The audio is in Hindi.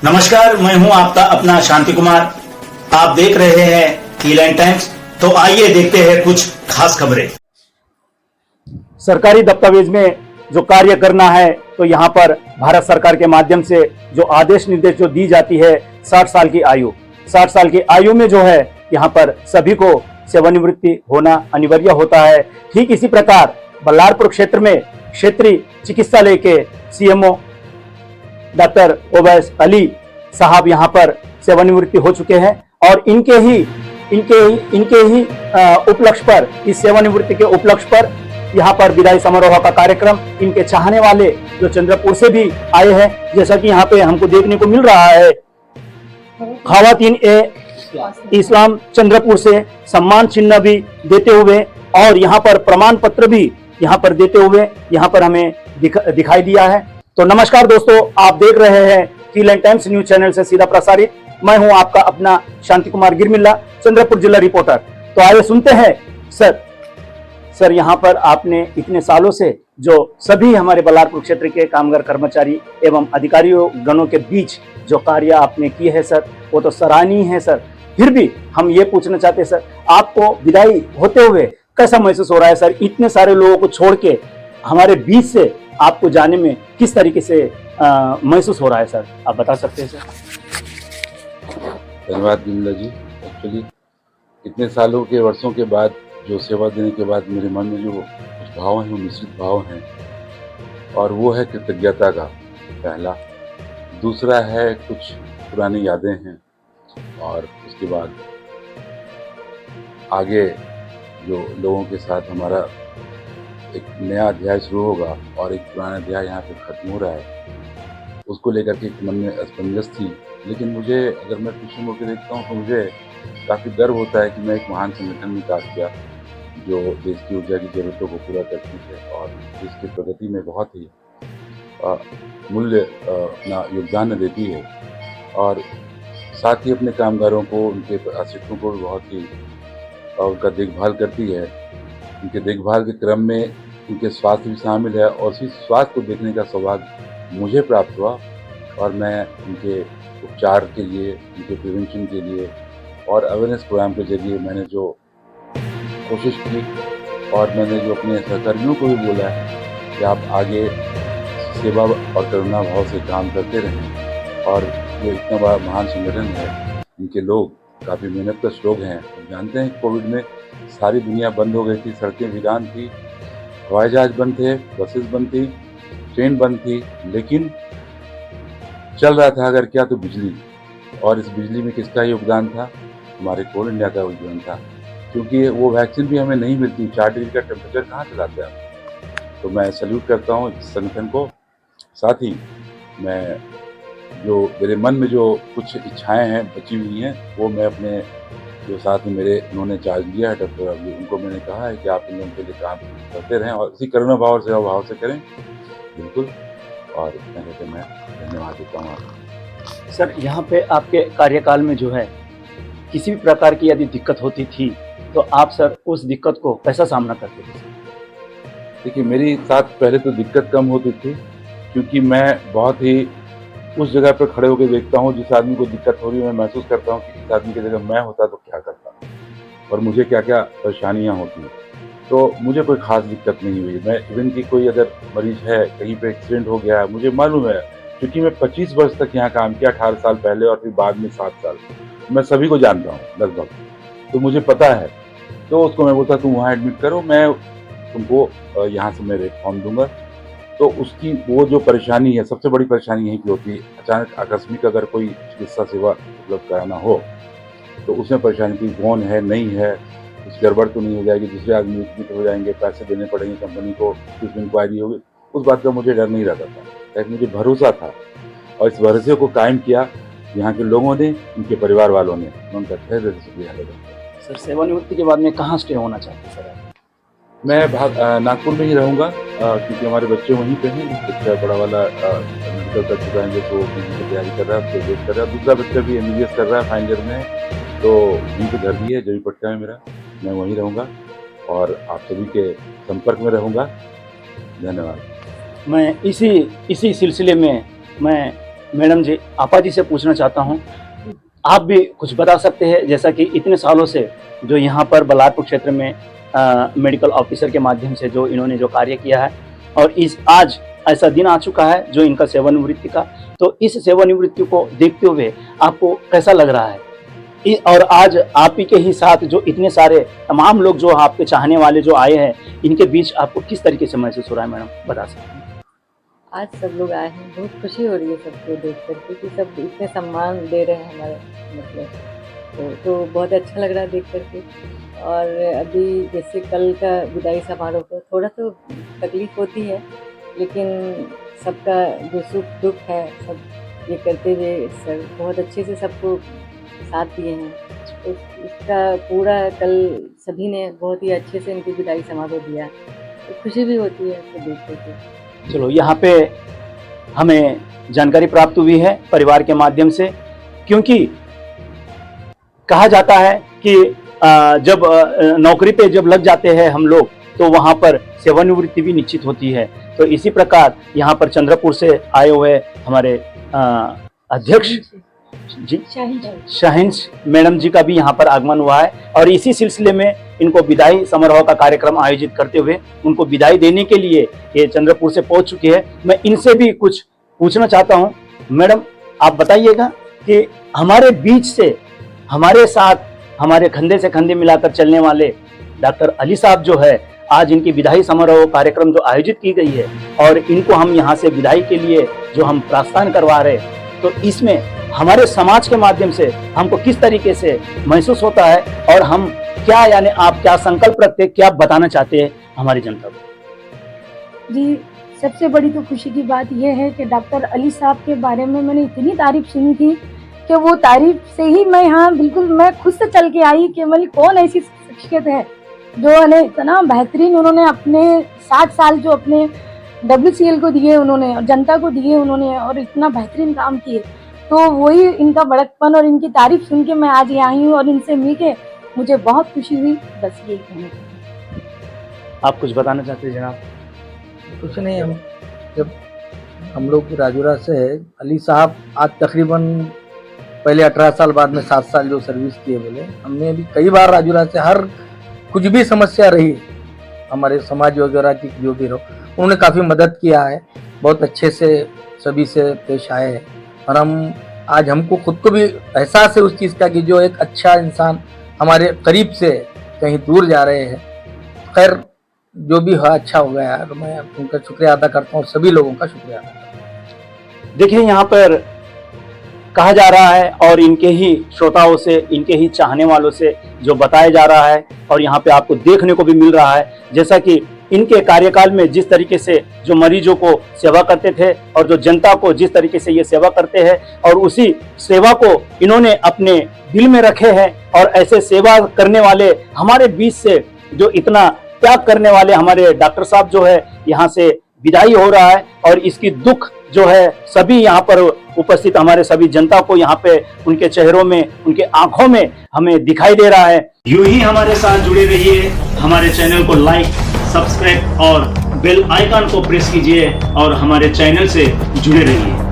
नमस्कार, मैं हूं आपका अपना शांति कुमार। आप देख रहे हैं कीलैंड टाइम्स। तो आइए देखते हैं कुछ खास खबरें। सरकारी दस्तावेज में जो कार्य करना है तो यहाँ पर भारत सरकार के माध्यम से जो आदेश निर्देश जो दी जाती है 60 साल की आयु, 60 साल की आयु में जो है यहाँ पर सभी को सेवानिवृत्ति होना अनिवार्य होता है। ठीक इसी प्रकार बल्लारपुर क्षेत्र में क्षेत्रीय चिकित्सालय के सीएमओ डॉक्टर ओवैस अली साहब यहाँ पर सेवानिवृत्ति हो चुके हैं और इनके ही उपलक्ष्य पर, इस सेवानिवृत्ति के उपलक्ष्य पर यहाँ पर विदाई समारोह का कार्यक्रम इनके चाहने वाले जो चंद्रपुर से भी आए हैं, जैसा कि यहाँ पे हमको देखने को मिल रहा है, खवातीन ए इस्लाम चंद्रपुर से सम्मान चिन्ह भी देते हुए और यहाँ पर प्रमाण पत्र भी यहाँ पर देते हुए यहाँ पर हमें दिखाई दिया है। तो नमस्कार दोस्तों, आप देख रहे हैं कीलैंड टाइम्स न्यूज चैनल से सीधा प्रसारित। मैं हूं आपका अपना शांति कुमार गिरमिल्ला, चंद्रपुर जिला रिपोर्टर। तो आइए सुनते हैं सर यहाँ पर आपने इतने सालों से जो सभी हमारे बल्लारपुर क्षेत्र के कामगार कर्मचारी एवं अधिकारियों गणों के बीच जो कार्य आपने किए हैं सर, वो तो सराहनीय है सर। फिर भी हम ये पूछना चाहते हैं सर, आपको विदाई होते हुए कैसा महसूस हो रहा है सर? इतने सारे लोगों को छोड़ के हमारे बीच से आपको जाने में किस तरीके से महसूस हो रहा है सर, आप बता सकते हैं सर? धन्यवाद गिरिमिल्ला जी। एक्चुअली इतने सालों के वर्षों के बाद जो सेवा देने के बाद मेरे मन में जो कुछ भाव हैं वो मिश्रित भाव हैं, और वो है कृतज्ञता का पहला, दूसरा है कुछ पुरानी यादें हैं, और उसके बाद आगे जो लोगों के साथ हमारा एक नया अध्याय शुरू होगा और एक पुराना अध्याय यहाँ पे खत्म हो रहा है, उसको लेकर के मन में असमंजस थी। लेकिन मुझे, अगर मैं पीछे मुड़ के देखता हूँ तो मुझे काफ़ी गर्व होता है कि मैं एक महान संगठन में काम किया जो देश की ऊर्जा की ज़रूरतों को पूरा करती है और देश की प्रगति में बहुत ही मूल्य अपना योगदान देती है, और साथ ही अपने कामगारों को, उनके आश्रितों को बहुत ही उनका देखभाल करती है। उनके देखभाल के क्रम में उनके स्वास्थ्य भी शामिल है, और उसी स्वास्थ्य को देखने का सौभाग्य मुझे प्राप्त हुआ, और मैं उनके उपचार के लिए, उनके प्रिवेंशन के लिए और अवेयरनेस प्रोग्राम के जरिए मैंने जो कोशिश की, और मैंने जो अपने सहकर्मियों को भी बोला है कि आप आगे सेवा और करुणा भाव से काम करते रहें। और जो इतना बड़ा महान संगठन है, इनके लोग काफ़ी मेहनतकश लोग हैं। हम जानते हैं कोविड में सारी दुनिया बंद हो गई थी, सड़कें वीरान थी, हवाई जहाज बंद थे, बसेस बंद थी, ट्रेन बंद थी, लेकिन चल रहा था अगर क्या तो बिजली। और इस बिजली में किसका योगदान था? हमारे कोल इंडिया का योगदान था, क्योंकि वो वैक्सीन भी हमें नहीं मिलती। 4 डिग्री का टेम्परेचर कहाँ चलाते हैं? तो मैं सैल्यूट करता हूँ इस संगठन को। साथ ही मैं जो मेरे मन में जो कुछ इच्छाएँ हैं बची हुई हैं, वो मैं अपने जो साथ में मेरे उन्होंने चार्ज लिया है डॉक्टर अभी, उनको मैंने कहा है कि आप इन लोगों के लिए काम करते रहें और इसी करुणा भाव और सेवा भाव से करें, बिल्कुल। और मैं धन्यवाद देता हूँ आपको। सर यहाँ पे आपके कार्यकाल में जो है किसी भी प्रकार की यदि दिक्कत होती थी तो आप सर उस दिक्कत को कैसा सामना करते थे? देखिए, मेरी साथ पहले तो दिक्कत कम होती थी, क्योंकि मैं बहुत ही उस जगह पर खड़े होकर देखता हूँ जिस आदमी को दिक्कत हो रही है। मैं महसूस करता हूँ कि इस आदमी की जगह मैं होता तो क्या करता और मुझे क्या क्या परेशानियाँ होती हैं। तो मुझे कोई ख़ास दिक्कत नहीं हुई। मैं इवन कि कोई अगर मरीज़ है, कहीं पे एक्सीडेंट हो गया है, मुझे मालूम है, क्योंकि मैं 25 वर्ष तक यहाँ काम किया, 18 साल पहले और फिर बाद में 7 साल। मैं सभी को जानता हूँ लगभग, तो मुझे पता है। तो उसको मैं बोलता तुम वहाँ एडमिट करो, मैं तुमको यहाँ से मैं फॉर्म दूँगा। तो उसकी वो जो परेशानी है, सबसे बड़ी परेशानी यही की होती है, अचानक आकस्मिक अगर कोई चिकित्सा सेवा उपलब्ध कराना हो तो उसमें परेशानी थी, कौन है, नहीं है, कुछ गड़बड़ तो नहीं हो जाएगी, दूसरे आदमी एडमिट हो जाएंगे, पैसे देने पड़ेंगे कंपनी को, कुछ इंक्वायरी होगी। उस बात का मुझे डर नहीं रहता था, लेकिन मुझे भरोसा था, और इस भरोसे को कायम किया यहाँ के लोगों ने, उनके परिवार वालों ने। मैं उनका तहे दिल से शुक्रिया अदा करता हूँ। सर सेवानिवृत्ति के बाद में कहाँ स्टे होना चाहते सर? मैं नागपुर में ही रहूँगा, क्योंकि हमारे बच्चे वहीं पे हैं। बच्चा बड़ा वाला मेडिकल कर चुका है, जो पीजी की तैयारी कर रहा है, उसको वेट कर रहा है। दूसरा बच्चा भी MBBS कर रहा है, फाइनल ईयर में, तो वहीं पे घर भी है, जभी पटका है मेरा। मैं वहीं रहूँगा और आप सभी के संपर्क में रहूँगा। धन्यवाद। मैं इसी सिलसिले में मैं मैडम जी, आपा जी से पूछना चाहता हूँ, आप भी कुछ बता सकते हैं, जैसा कि इतने सालों से जो यहाँ पर बलारपुर क्षेत्र में मेडिकल ऑफिसर के माध्यम से जो इन्होंने जो कार्य किया है, और इस आज ऐसा दिन आ चुका है जो इनका सेवानिवृत्ति का, तो इस सेवानिवृत्ति को देखते हुए आपको कैसा लग रहा है? और आज आप ही के ही साथ जो इतने सारे तमाम लोग जो आपके चाहने वाले जो आए हैं, इनके बीच आपको किस तरीके से महसूस हो रहा है मैडम, बता सकते हैं? आज सब लोग आए हैं, बहुत खुशी हो रही है सबको देख करके कि सब इतने सम्मान दे रहे हैं हमारे, मतलब तो बहुत अच्छा लग रहा है देख करके। और अभी जैसे कल का विदाई समारोह को थोड़ा तो तकलीफ होती है, लेकिन सबका जो सुख दुख है सब ये करते हुए सर बहुत अच्छे से सबको साथ दिए हैं। तो इसका पूरा कल सभी ने बहुत ही अच्छे से इनकी विदाई समारोह दिया, तो खुशी भी होती है इसको देख करके। चलो, यहाँ पे हमें जानकारी प्राप्त हुई है परिवार के माध्यम से, क्योंकि कहा जाता है कि जब नौकरी पे जब लग जाते हैं हम लोग, तो वहाँ पर सेवानिवृत्ति भी निश्चित होती है। तो इसी प्रकार यहाँ पर चंद्रपुर से आए हुए हमारे अध्यक्ष जी शाहीन मैडम जी का भी यहाँ पर आगमन हुआ है, और इसी सिलसिले में इनको विदाई समारोह का कार्यक्रम आयोजित करते हुए उनको विदाई देने के लिए ये चंद्रपुर से पहुंच चुके हैं। मैं इनसे भी कुछ पूछना चाहता हूं। मैडम, आप बताइएगा कि हमारे बीच से, हमारे साथ, हमारे कंधे से कंधे मिलाकर चलने वाले डॉक्टर अली साहब जो है, आज इनकी विदाई समारोह कार्यक्रम जो आयोजित की गई है, और इनको हम यहाँ से विदाई के लिए जो हम प्रस्थान करवा रहे हैं, तो इसमें हमारे समाज के माध्यम से हमको किस तरीके से महसूस होता है, और हम क्या, यानी आप क्या संकल्प रखते हैं, क्या बताना चाहते हैं हमारी जनता को? जी, सबसे बड़ी तो खुशी की बात यह है कि डॉक्टर अली साहब के बारे में मैंने इतनी तारीफ सुनी थी कि वो तारीफ से ही मैं यहाँ बिल्कुल मैं खुद से चल के आई कि मतलब कौन ऐसी शख्सियत है जो उन्हें इतना बेहतरीन, उन्होंने अपने 60 साल जो अपने WCL को दिए उन्होंने, जनता को दिए उन्होंने, और इतना बेहतरीन काम किए। तो वही इनका बड़कपन और इनकी तारीफ सुन के मैं आज यहाँ आई हूँ, और इनसे मिल के मुझे बहुत खुशी हुई। बस यही कहना चाहती हूँ। आप कुछ बताना चाहते हैं जनाब? कुछ नहीं, हम लोग राजूरा से है। अली साहब आज तकरीबन पहले 18 साल, बाद में 7 साल जो सर्विस किए बोले। हमने भी कई बार राजूरा से हर कुछ भी समस्या रही हमारे समाज वगैरह की जो भी रहो, उन्होंने काफ़ी मदद किया है, बहुत अच्छे से सभी से पेश आए हैं। और आज हमको खुद को भी एहसास है उस चीज़ का कि जो एक अच्छा इंसान हमारे करीब से कहीं दूर जा रहे हैं। खैर, जो भी हुआ अच्छा हो गया, तो मैं उनका शुक्रिया अदा करता हूँ, सभी लोगों का शुक्रिया अदा करता हूँ। देखिए, यहाँ पर कहा जा रहा है, और इनके ही श्रोताओं से, इनके ही चाहने वालों से जो बताया जा रहा है, और यहाँ पे आपको देखने को भी मिल रहा है, जैसा कि इनके कार्यकाल में जिस तरीके से जो मरीजों को सेवा करते थे, और जो जनता को जिस तरीके से ये सेवा करते हैं, और उसी सेवा को इन्होंने अपने दिल में रखे हैं। और ऐसे सेवा करने वाले हमारे बीच से जो इतना त्याग करने वाले हमारे डॉक्टर साहब जो है, यहाँ से विदाई हो रहा है, और इसकी दुख जो है सभी यहाँ पर उपस्थित हमारे सभी जनता को यहाँ पे उनके चेहरों में, उनके आंखों में हमें दिखाई दे रहा है। यूं ही हमारे साथ जुड़े रहिए, हमारे चैनल को लाइक, सब्सक्राइब और बेल आइकन को प्रेस कीजिए, और हमारे चैनल से जुड़े रहिए।